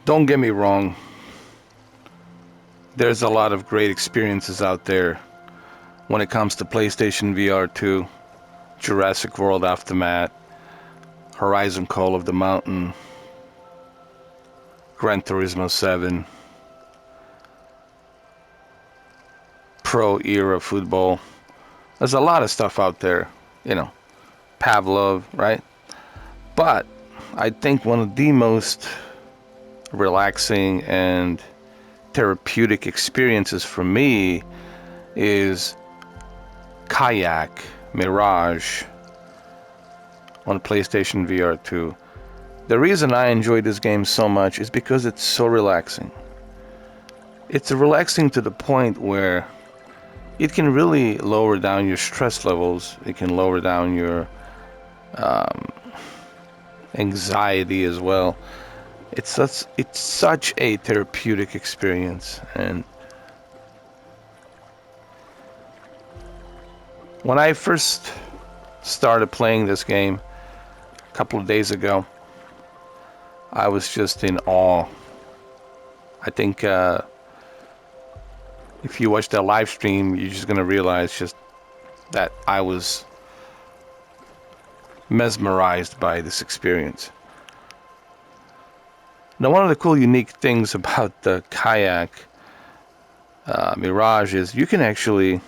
Don't get me wrong, there's a lot of great experiences out there when it comes to PlayStation VR 2, Jurassic World Aftermath, Horizon Call of the Mountain, Gran Turismo 7, Pro Era Football. There's a lot of stuff out there, you know, Pavlov, right? But I think one of the most relaxing and therapeutic experiences for me is Kayak Mirage on PlayStation VR 2. The reason I enjoy this game so much is because it's so relaxing. It's relaxing to the point where it can really lower down your stress levels. It can lower down your anxiety as well. It's such a therapeutic experience. And when I first started playing this game a couple of days ago, I was just in awe. I think if you watch that live stream, you're just gonna realize just that I was mesmerized by this experience. Now, one of the cool, unique things about the Kayak Mirage is you can actually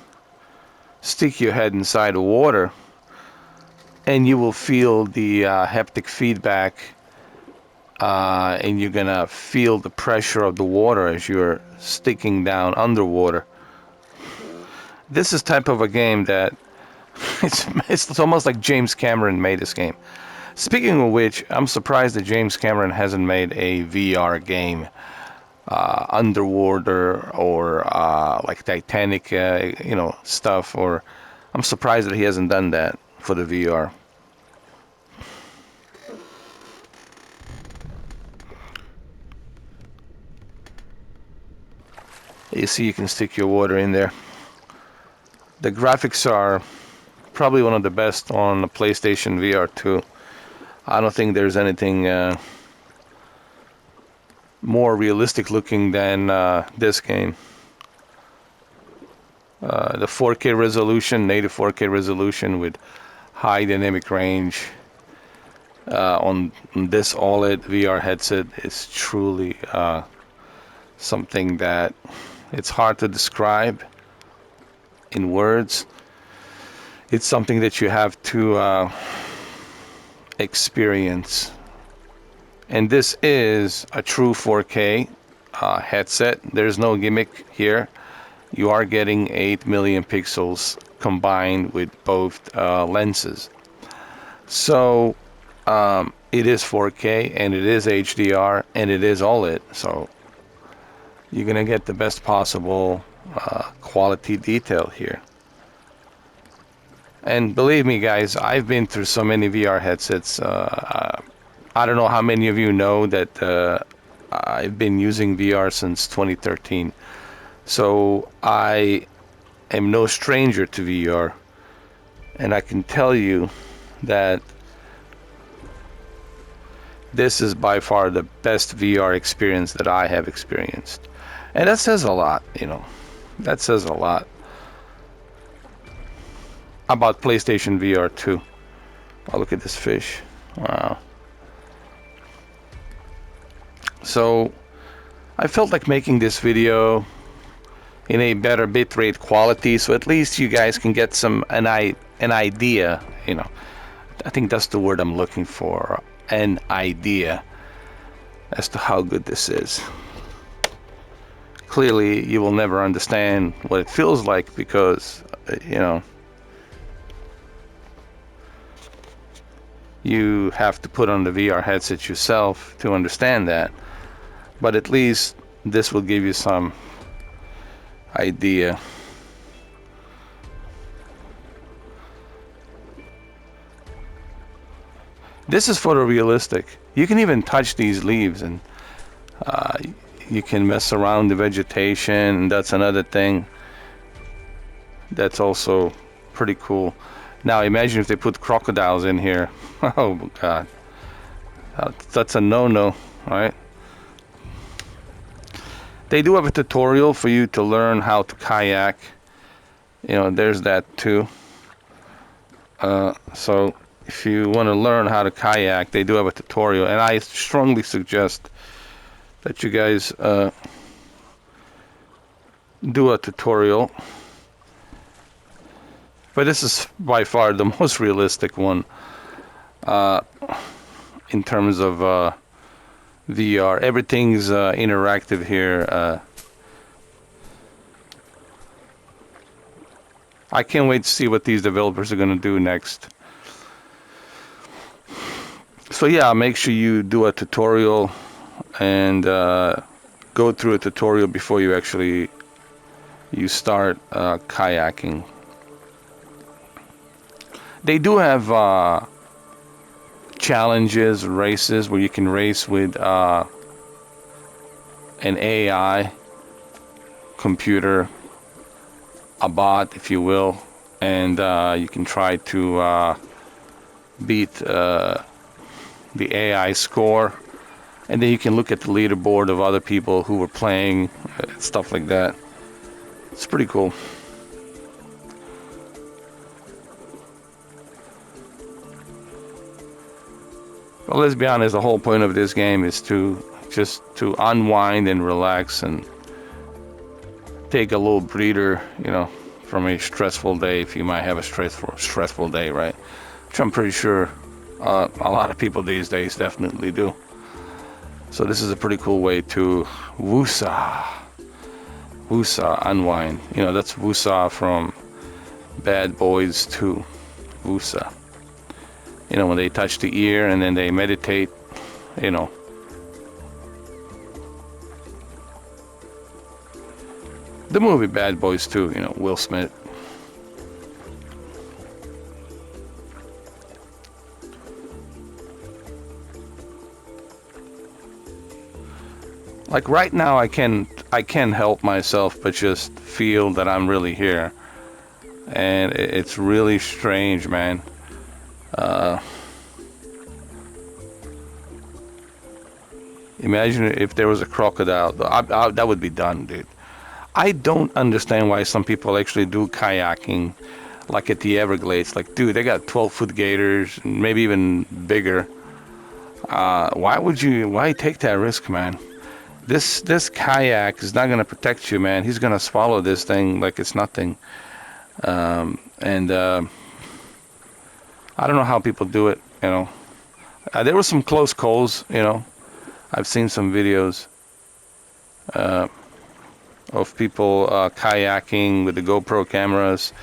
stick your head inside the water and you will feel the haptic feedback, and you're gonna feel the pressure of the water as you're sticking down underwater. This is type of a game that it's almost like James Cameron made this game. Speaking of which, I'm surprised that James Cameron hasn't made a VR game, underwater or like Titanic, stuff. Or I'm surprised that he hasn't done that for the VR. You see, you can stick your water in there. The graphics are probably one of the best on the PlayStation VR 2. I don't think there's anything more realistic looking than this game. The 4K resolution, native 4K resolution with high dynamic range on this OLED VR headset is truly something that it's hard to describe in words. It's something that you have to experience. And this is a true 4K headset. There's no gimmick here. You are getting 8 million pixels combined with both lenses. So it is 4K and it is HDR and it is OLED. So you're gonna get the best possible quality detail here. And believe me, guys, I've been through so many VR headsets. I don't know how many of you know that I've been using VR since 2013. So I am no stranger to VR. And I can tell you that this is by far the best VR experience that I have experienced. And that says a lot, you know. That says a lot about PlayStation VR 2. Oh, look at this fish. Wow. So I felt like making this video in a better bitrate quality, so at least you guys can get an idea, you know. I think that's the word I'm looking for, an idea as to how good this is. Clearly, you will never understand what it feels like because, you know, you have to put on the VR headset yourself to understand that. But at least this will give you some idea. This is photorealistic. You can even touch these leaves and you can mess around the vegetation, and that's another thing that's also pretty cool. Now imagine if they put crocodiles in here. Oh God, that's a no-no, right? They do have a tutorial for you to learn how to kayak. There's that too. So if you want to learn how to kayak, they do have a tutorial, and I strongly suggest that you guys do a tutorial. But this is by far the most realistic one in terms of VR. Everything's interactive here. I can't wait to see what these developers are going to do next. So yeah, make sure you do a tutorial and go through a tutorial before you start kayaking. They do have challenges, races where you can race with an AI computer, a bot, if you will, and you can try to beat the AI score, and then you can look at the leaderboard of other people who were playing, stuff like that. It's pretty cool. Well, let's be honest, the whole point of this game is to unwind and relax and take a little breather, from a stressful day, if you might have a stressful day, right? Which I'm pretty sure a lot of people these days definitely do. So this is a pretty cool way to unwind. That's woosah from Bad Boys 2, woosah. When they touch the ear and then they meditate, The movie Bad Boys 2, Will Smith. Like right now I can't help myself but just feel that I'm really here. And it's really strange, man. Imagine if there was a crocodile. That would be done, dude. I don't understand why some people actually do kayaking, like at the Everglades. Like, dude, they got 12-foot gators, maybe even bigger. Why take that risk, man? This kayak is not going to protect you, man. He's going to swallow this thing like it's nothing. I don't know how people do it, There were some close calls, I've seen some videos of people kayaking with the GoPro cameras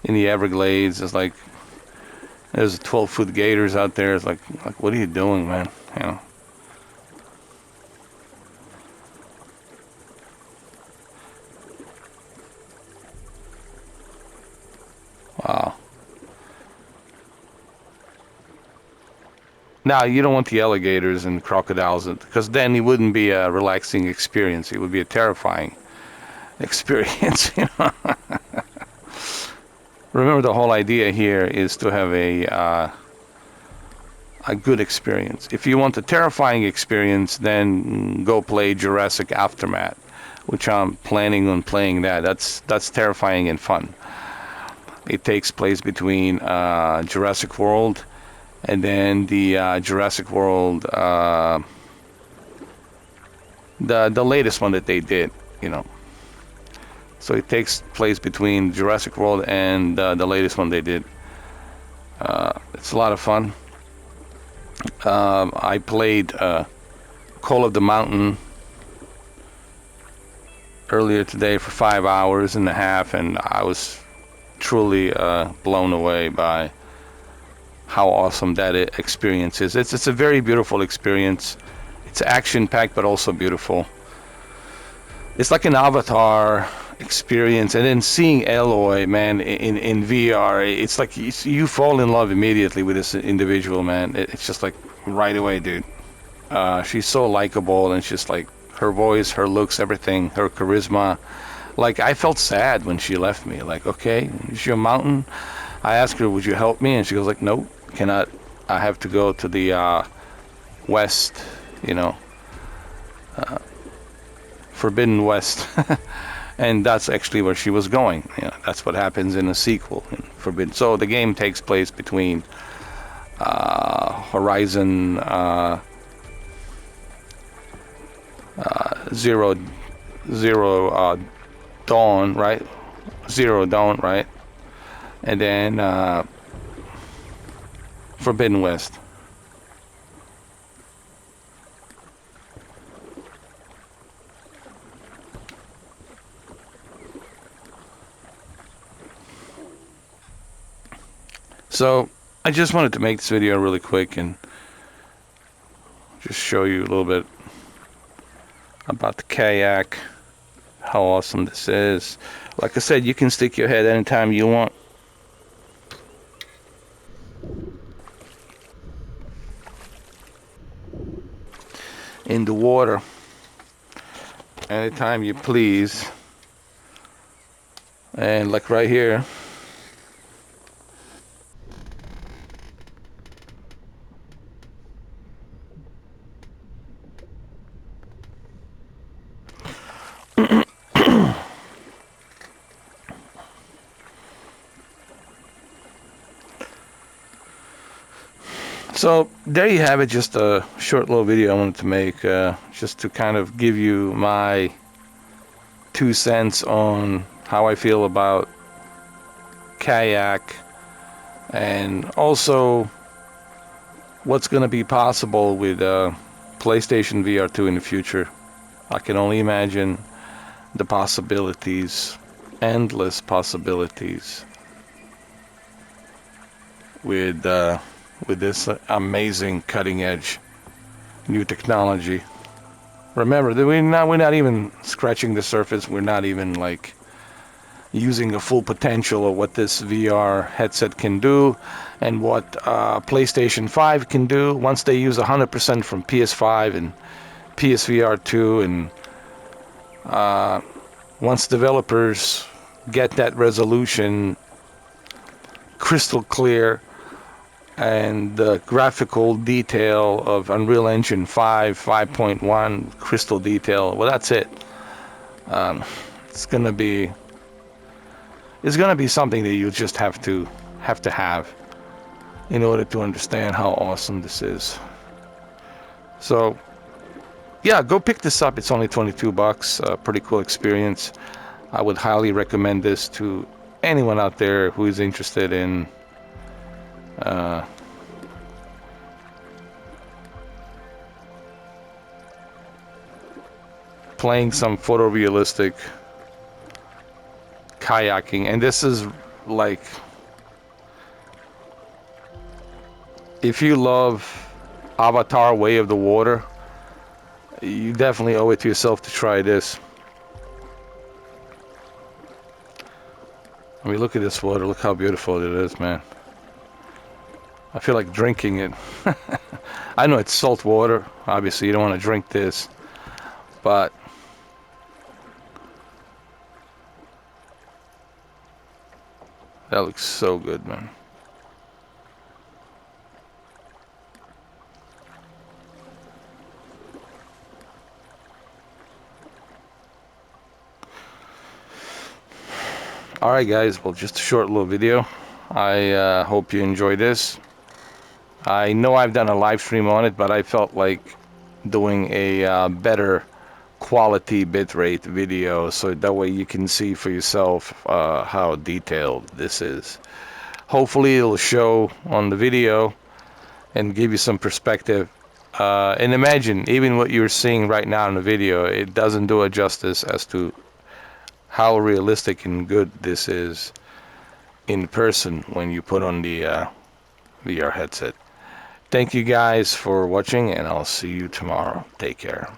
in the Everglades. It's like there's 12-foot gators out there. It's like what are you doing, man? Wow. Now, you don't want the alligators and crocodiles, because then it wouldn't be a relaxing experience. It would be a terrifying experience. Remember, the whole idea here is to have a good experience. If you want a terrifying experience, then go play Jurassic Aftermath, which I'm planning on playing that. That's terrifying and fun. It takes place between Jurassic World and then the Jurassic World, the latest one that they did, So it takes place between Jurassic World and the latest one they did. It's a lot of fun. I played Call of the Mountain earlier today for 5 hours and a half, and I was truly blown away by how awesome that experience is. It's a very beautiful experience. It's action-packed, but also beautiful. It's like an Avatar experience, and then seeing Aloy, man, in VR, it's like you fall in love immediately with this individual, man. It's just like right away, dude. She's so likable, and she's like her voice, her looks, everything, her charisma. Like, I felt sad when she left me. Like, okay, is your mountain? I asked her, would you help me? And she goes like, nope, cannot. I have to go to the west, Forbidden West. And that's actually where she was going. That's what happens in a sequel in Forbidden. So the game takes place between Horizon Zero Dawn, right? Zero Dawn, right? And then Forbidden West. So I just wanted to make this video really quick and just show you a little bit about the Kayak, how awesome this is. Like I said, you can stick your head anytime you want. In the water anytime you please. And like right here, so there you have it, just a short little video I wanted to make, just to kind of give you my 2 cents on how I feel about Kayak, and also what's going to be possible with PlayStation VR 2 in the future. I can only imagine the possibilities, endless possibilities, with this amazing cutting edge new technology. Remember that we're not even scratching the surface. We're not even like using the full potential of what this VR headset can do, and what PlayStation 5 can do once they use 100% from PS5 and PSVR 2, and once developers get that resolution crystal clear, and the graphical detail of Unreal Engine 5, 5.1 crystal detail. Well, that's it. It's gonna be something that you just have to have in order to understand how awesome this is. So yeah, go pick this up. It's only $22. Pretty cool experience. I would highly recommend this to anyone out there who is interested in playing some photorealistic kayaking. And this is like, if you love Avatar: Way of the Water, you definitely owe it to yourself to try this. I mean, look at this water. Look how beautiful it is, man. I feel like drinking it. I know it's salt water. Obviously, you don't want to drink this, but that looks so good, man. Alright guys, well, just a short little video. I hope you enjoy this. I know I've done a live stream on it, but I felt like doing a better quality bitrate video, so that way you can see for yourself how detailed this is. Hopefully it'll show on the video and give you some perspective. And imagine, even what you're seeing right now in the video, it doesn't do it justice as to how realistic and good this is in person when you put on the VR headset. Thank you guys for watching, and I'll see you tomorrow. Take care.